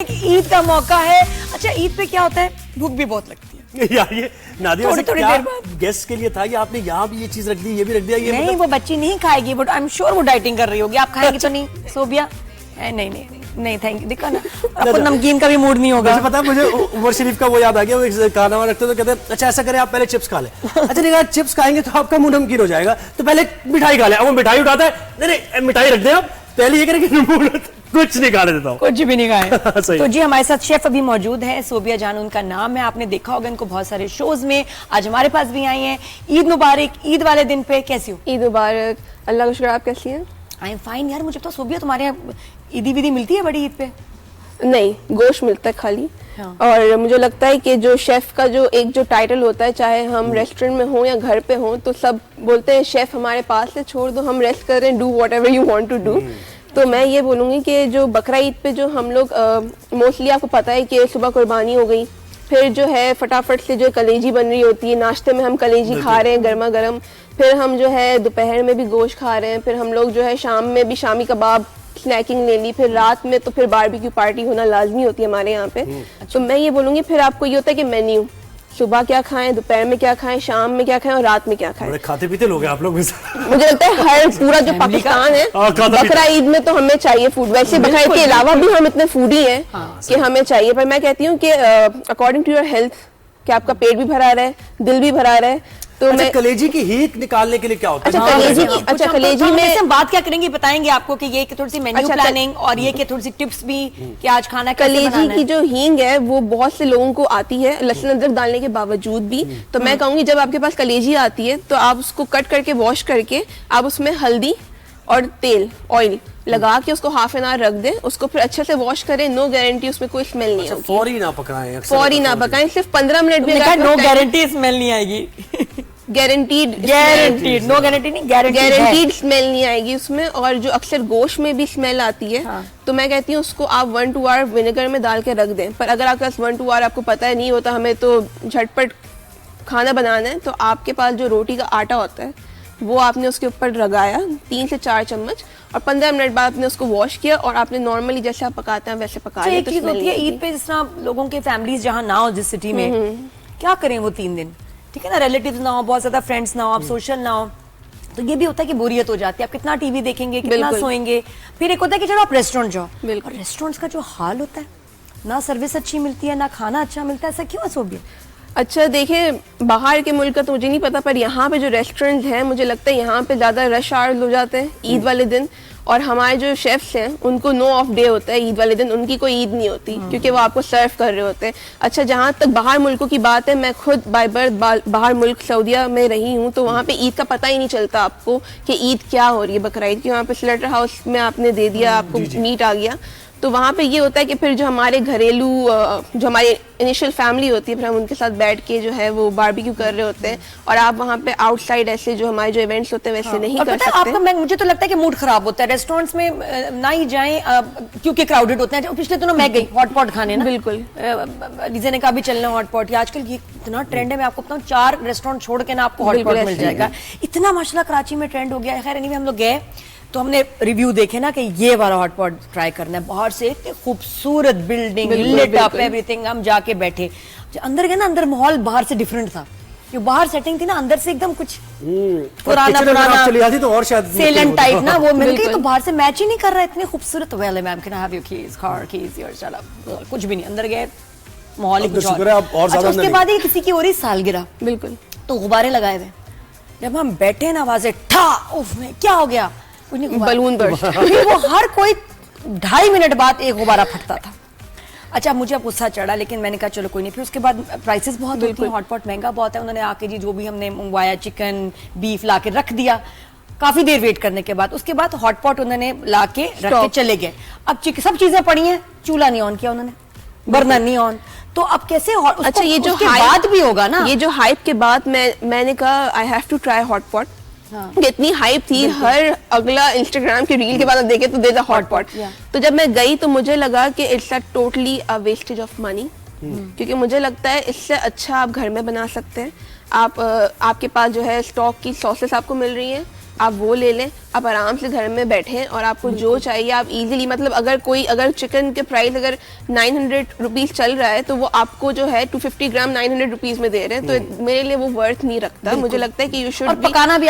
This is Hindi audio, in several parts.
ईद का मौका है। अच्छा, ईद पे क्या होता है, भूख भी बहुत लगती है यार। ये नादिया थोड़ी देर बाद गेस्ट के लिए था कि आपने यहाँ भी ये चीज रख दी, ये भी रख दिया, ये नहीं, वो बच्ची नहीं खाएगी, बट आई एम श्योर वो डाइटिंग कर रही होगी। आप खाएंगे तो नहीं सोबिया? नहीं थैंक यू। देखा ना, आपको नमकीन का भी मूड नहीं होगा। पता है मुझे उमर शरीफ का वो याद आ गया। वो खाना वाना रखते तो कहते हैं अच्छा ऐसा करें आप पहले चिप्स खा लें। अच्छा नहीं, चिप्स खाएंगे तो आपका मुंह नमकीन हो जाएगा, तो पहले मिठाई खा ले। अब वो मिठाई उठाता है, नहीं मिठाई रख दे आप, पहले ये करें कि कुछ नहीं खाने देता हूँ, कुछ भी नहीं खाए। तो जी हमारे साथ शेफ अभी मौजूद है, सोबिया जान उनका नाम है। आपने देखा होगा इनको बहुत सारे शोज में, आज हमारे पास भी आई हैं। ईद मुबारक। ईद वाले दिन पे कैसी हो? ईद मुबारक। अल्लाह का शुक्र। आप कैसी हैं? आई एम फाइन यार। मुझे तो सोबिया तुम्हारे यहाँ ईदी विदी मिलती है बड़ी ईद पे? नहीं, गोश्त मिलता है खाली। हाँ। और मुझे लगता है कि जो शेफ का जो टाइटल होता है, चाहे हम रेस्टोरेंट में हो या घर पे हो, तो सब बोलते हैं शेफ हमारे पास है, छोड़ दो, हम रेस्ट कर रहे हैं, do whatever you want to do. तो मैं ये बोलूँगी कि जो बकरा ईद पे जो हम लोग मोस्टली आपको पता है कि सुबह कुर्बानी हो गई, फिर जो है फटाफट से जो कलेजी बन रही होती है, नाश्ते में हम कलेजी खा रहे हैं गर्मा गर्म, फिर हम जो है दोपहर में भी गोश्त खा रहे हैं, फिर हम लोग जो है शाम में भी शामी कबाब स्नैकिंग ले ली, फिर रात में तो फिर बारबेक्यू पार्टी होना लाजमी होती है हमारे यहाँ पे। तो मैं ये बोलूँगी फिर आपको ये होता है कि मेन्यू, सुबह क्या खाएं, दोपहर में क्या खाएं, शाम में क्या खाएं और रात में क्या खाएं। बड़े खाते पीते लोग हैं आप लोग। मुझे लगता है हर पूरा जो पाकिस्तान है, बकरा ईद में तो हमें चाहिए फूड। वैसे बकरा ईद के अलावा भी हम इतने फूडी हैं कि हमें चाहिए, पर मैं कहती हूँ कि अकॉर्डिंग टू योर हेल्थ, कि आपका पेट भी भरा रहे, दिल भी भरा रहे। तो अच्छा, मैं कलेजी की हीट निकालने के लिए क्या होता है? अच्छा, कलेजी में हम बात क्या करेंगे, बताएंगे आपको कि ये थोड़ी सी मेन्यू प्लानिंग और ये कि थोड़ी सी टिप्स भी कि आज खाना कैसे बनाना है। कलेजी की जो हींग है वो बहुत से लोगों को आती है लहसुन अदरक डालने के बावजूद भी। तो मैं कहूंगी जब आपके पास कलेजी आती है तो आप उसको कट करके वॉश करके आप उसमें हल्दी और तेल ऑयल लगा के उसको हाफ एन आवर रख दें, उसको फिर अच्छे से वॉश करें। नो गारंटी उसमें कोई स्मेल नहीं होगी। फौरी ना पकाएं, फौरी ना पकाएं, सिर्फ 15 मिनट भी। नो गारंटी स्मेल नहीं आएगी। गारंटीड नो गारंटी नहीं, गारंटीड स्मेल नहीं आएगी उसमें। और जो अक्सर गोश्त में भी स्मेल आती है, हाँ। तो मैं कहती हूँ उसको आप 1-2 आवर विनेगर में डाल के रख दें। पर अगर आपके पास 1-2 आवर आपको पता है नहीं होता, हमें तो झटपट खाना बनाना है, तो आपके पास जो रोटी का आटा होता है वो आपने उसके ऊपर लगाया 3 से 4 चम्मच, और 15 मिनट बाद आपने उसको वॉश किया और आपने नॉर्मली जैसे आप पकाते हैं वैसे पका लिया। एक चीज होती है ईद पे, जिस तरह लोगों के फैमिलीज जहाँ ना हो, जिस सिटी में, क्या करें वो 3 दिन, ठीक है ना, रिलेटिव्स ना हो, बहुत ज्यादा फ्रेंड्स ना हो, आप सोशल ना हो, तो ये भी होता है कि बोरियत हो जाती है। आप कितना टीवी देखेंगे, कितना सोएंगे। फिर एक होता है कि चलो आप रेस्टोरेंट जाओ, और रेस्टोरेंट्स का जो हाल होता है, ना सर्विस अच्छी मिलती है, ना खाना अच्छा मिलता है। ऐसा क्यों है सोबिया? अच्छा देखें, बाहर के मुल्क का तो मुझे नहीं पता, पर यहाँ पे जो रेस्टोरेंट हैं मुझे लगता है यहाँ पे ज़्यादा रश आवर हो जाते हैं ईद वाले दिन। और हमारे जो शेफ्स हैं उनको नो ऑफ डे होता है ईद वाले दिन, उनकी कोई ईद नहीं होती क्योंकि वो आपको सर्व कर रहे होते हैं। अच्छा, जहाँ तक बाहर मुल्कों की बात है, मैं खुद बाय बर्थ बाहर मुल्क सऊदीया में रही हूँ, तो वहाँ पे ईद का पता ही नहीं चलता आपको कि ईद क्या हो रही है, बकरा ईद की। वहाँ पे स्लॉटर हाउस में आपने दे दिया, आपको मीट आ गया। तो वहाँ पे ये होता है कि फिर जो हमारे घरेलू जो हमारी इनिशियल फैमिली होती है, फिर हम उनके साथ बैठ के जो है वो बारबेक्यू कर रहे होते हैं। और आप वहाँ पे आउटसाइड ऐसे जो हमारे जो इवेंट्स होते हैं वैसे नहीं कर सकते। आपका मुझे तो लगता है कि मूड खराब होता है रेस्टोरेंट्स में, ना ही जाएं क्योंकि क्राउडेड होते हैं। पिछले दिनों मैं गई हॉट पॉट खाने ना, बिल्कुल लीजा ने कहा भी चलना हॉट पॉट। आजकल ये इतना ट्रेंड है, मैं आपको बताऊँ 4 रेस्टोरेंट छोड़ के ना आपको हॉट पॉट मिल जाएगा। इतना माशाल्लाह कराची में ट्रेंड हो गया है। खैर एनीवे, हम लोग गए तो हमने रिव्यू देखे ना कि ये वाला हॉट पॉट ट्राई करना है। बाहर से इतनी खूबसूरत बिल्डिंग, लिट अप एवरीथिंग। हम जाके बैठे, अंदर गए ना, अंदर माहौल बाहर से डिफरेंट था। जो बाहर सेटिंग थी ना, अंदर से एकदम कुछ पुराना चली जाती तो और शायद सेलन टाइप ना वो मिल गई, तो बाहर से मैच ही नहीं कर रहा है। इतनी खूबसूरत well ma'am, can I have your keys, car keys, your shut up, कुछ भी नहीं। अंदर गए, माहौल ही कुछ और। उसके बाद ही किसी की और ही सालगिरह, बिल्कुल, तो गुब्बारे लगाए हुए। जब हम बैठे ना, आवाजें ठा, उफ में क्या हो गया, बलून बर्स्ट। वो हर कोई 2.5 मिनट बाद एक गुब्बारा फटता था। अच्छा, मुझे अब गुस्सा चढ़ा, लेकिन मैंने कहा चलो कोई नहीं। फिर उसके बाद प्राइसेस बहुत होती हैं, हॉटपॉट महंगा बहुत है। उन्होंने आके जी जो भी हमने मंगवाया, चिकन बीफ ला के रख दिया। काफी देर वेट करने के बाद उसके बाद हॉटपॉट उन्होंने ला के रख के चले गए। अब सब चीजें पड़ी हैं, चूल्हा नहीं ऑन किया उन्होंने, बर्नर नहीं ऑन, तो अब कैसे? अच्छा, ये जो बात भी होगा ना, ये जो हाइप के बाद मैंने कहा I have to try hotpot. कितनी हाइप थी, हर अगला इंस्टाग्राम के रील के बाद देखे तो देता हॉट पॉट। तो जब मैं गई तो मुझे लगा कि it's a totally a wastage of money, क्योंकि मुझे लगता है इससे अच्छा आप घर में बना सकते हैं। आपके पास जो है स्टॉक की सॉसेस आपको मिल रही हैं, आप वो ले लें, आप आराम से घर में बैठें और आपको जो चाहिए आप इजीली, मतलब अगर चिकन के प्राइस अगर 900 रुपीज चल रहा है तो वो आपको जो है 250 ग्राम 900 रुपीज में दे रहे हैं, तो मेरे लिए वो वर्थ नहीं रखता। मुझे लगता है कि यू शुड पकाना भी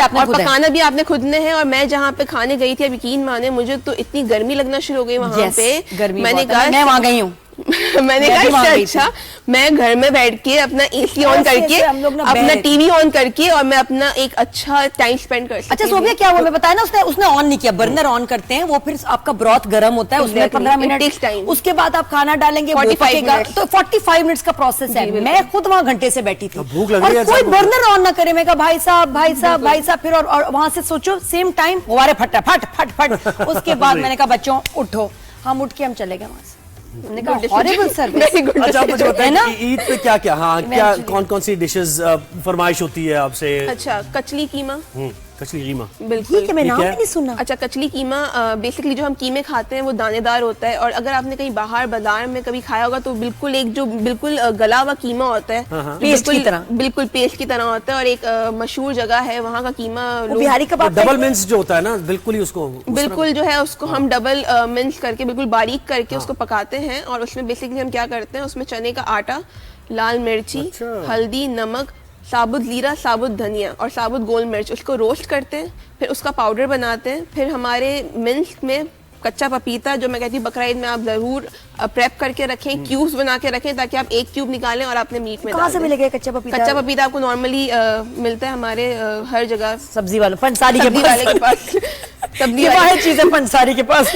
आपने खुद ने है। और मैं जहाँ पे खाने गई थी, अब यकीन माने मुझे तो इतनी गर्मी लगना शुरू हो गई वहाँ पे, मैंने कहा मैं वहाँ गई हूँ मैंने कहा इससे अच्छा मैं घर में बैठ के अपना एसी ऑन करके, अपना टीवी ऑन करके और मैं अपना एक अच्छा टाइम स्पेंड कर सकती। अच्छा सोफिया, क्या हुआ मैं बताया ना, उसने ऑन नहीं किया, बर्नर ऑन करते हैं वो, फिर आपका ब्रॉथ गर्म होता है, उसमें 15 मिनट, उसके बाद आप खाना डालेंगे 45 मिनट, तो 45 मिनट्स का प्रोसेस है। मैं खुद वहां घंटे से बैठी थी, भूख लग रही है, कोई बर्नर ऑन ना करे। मैं कहा भाई साहब, फिर और वहां से सोचो सेम टाइम हमारे फट फट फट। उसके बाद मैंने कहा बच्चों उठो, हम उठ के हम चले गए वहां से। Horrible service. अच्छा आप मुझे बताएं कि ईद पे क्या क्या, हाँ क्या कौन कौन सी डिशेस फरमाइश होती है आपसे? अच्छा कचली कीमा, कचली कीमा, बिल्कुल मैं नाम नहीं सुना। अच्छा कचली कीमा बेसिकली जो हम कीमे खाते हैं वो दानेदार होता है, और अगर आपने कहीं बाहर बाजार में कभी खाया होगा तो बिल्कुल एक जो बिल्कुल गला हुआ कीमा होता है, पेस्ट की तरह, बिल्कुल पेस्ट की तरह होता है। और एक मशहूर जगह है वहाँ का कीमा, बिहारी कबाब, डबल मिंस जो होता है ना, बिल्कुल ही उसको बिल्कुल जो है उसको हम डबल मिंस करके बिल्कुल बारीक करके उसको पकाते हैं। और उसमें बेसिकली हम क्या करते हैं, उसमें चने का आटा, लाल मिर्ची, हल्दी, नमक, साबुत जीरा, साबुत धनिया और साबुत गोल मिर्च, उसको रोस्ट करते हैं, फिर उसका पाउडर बनाते हैं। फिर हमारे मिल्क में कच्चा पपीता, जो मैं कहती हूँ बकरा ईद में आप जरूर प्रेप करके रखें, क्यूब्स बना के रखें, ताकि आप एक क्यूब निकालें और अपने मीट में। कहाँ से मिलेगा कच्चा पपीता? कच्चा पपीता आपको नॉर्मली मिलता है हमारे हर जगह, सब्जी वाले पंसारी के पास सब्जी वाली चीज है, पंसारी के पास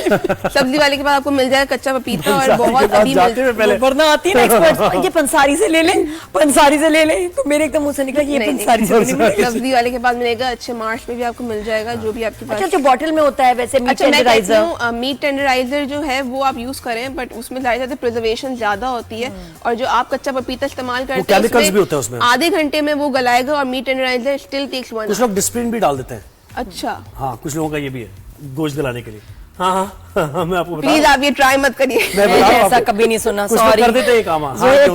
सब्जी वाले के पास आपको मिल जाएगा कच्चा पपीता। और बहुत अभी वरना आती है ना एक्सपर्ट्स, ये पंसारी से ले लें, पंसारी से ले लें, तो मेरे एकदम मुंह से निकला ये पंसारी से। सब्जी वाले के पास मिलेगा, अच्छे मार्च में भी आपको मिल जाएगा, जो भी आपके पास। अच्छा जो बॉटल में होता है वैसे मीट टेंडराइजर, मीट टेंडराइजर जो है वो आप यूज करें, बट उसमें ज्यादा प्रिजर्वेशन ज्यादा होती है। और जो आप कच्चा पपीता इस्तेमाल करते हैं आधे घंटे में वो गलाएगा, और मीट टेंडराइजर स्टिल टेक्स 1 कुछ लोग डिस्प्रिन भी डाल देते हैं। अच्छा हाँ, कुछ लोगों का ये भी है गोश्त गलाने के लिए। हाँ, मैं आपको प्लीज आप ये ट्राई मत करिए, मैंने ऐसा कभी नहीं सुना, सॉरी। कर देते हैं काम,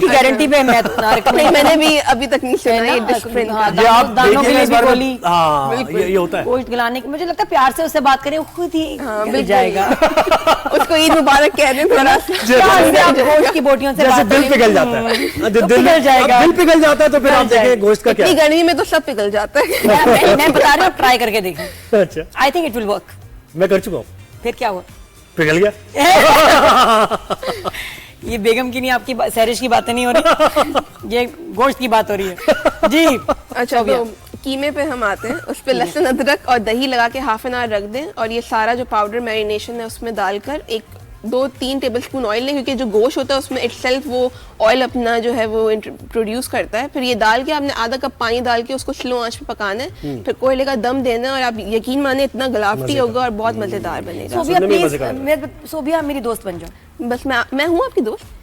की गारंटी पे मैं नहीं, मैंने भी अभी तक नहीं सुना ये डिस्प्रिन का। ये आप दानों के लिए भी गोली, हाँ ये होता है। गोश्त गलाने की मुझे लगता है प्यार से उससे बात करें खुद ही मिल जाएगा। उसको ईद मुबारक कह दें थोड़ा, गोश्त की बोटियों से जैसे दिल पिघल जाता है, पिघल जाएगा, दिल पिघल जाता है, तो फिर आप देखें गोश्त का क्या। इतनी गर्मी में तो सब पिघल जाता है। मैं बता रही हूँ, ट्राई करके देखें। अच्छा, I think it will work. मैं कर चुका हूँ। फिर क्या हुआ? पिघल गया। ये बेगम की नहीं, आपकी सैरिश की बातें नहीं हो रही, ये गोश्त की बात हो रही है जी। अच्छा तो कीमे पे हम आते हैं, उस पे लहसुन अदरक और दही लगा के हाफ एन आवर रख दें, और ये सारा जो पाउडर मैरिनेशन है उसमें डालकर 2-3 टेबलस्पून ऑयल लें, क्योंकि जो गोश्त होता है उसमें इटसेल्फ वो ऑयल अपना जो है वो प्रोड्यूस करता है। फिर ये डाल के आपने आधा कप पानी डाल के उसको स्लो आंच पे पकाना है, फिर कोयले का दम देना है, और आप यकीन माने इतना गलावटी होगा और बहुत मजेदार बनेगा। सोबिया प्लीज, सोबिया मेरी दोस्त बन जाओ। बस मैं हूँ आपकी दोस्त।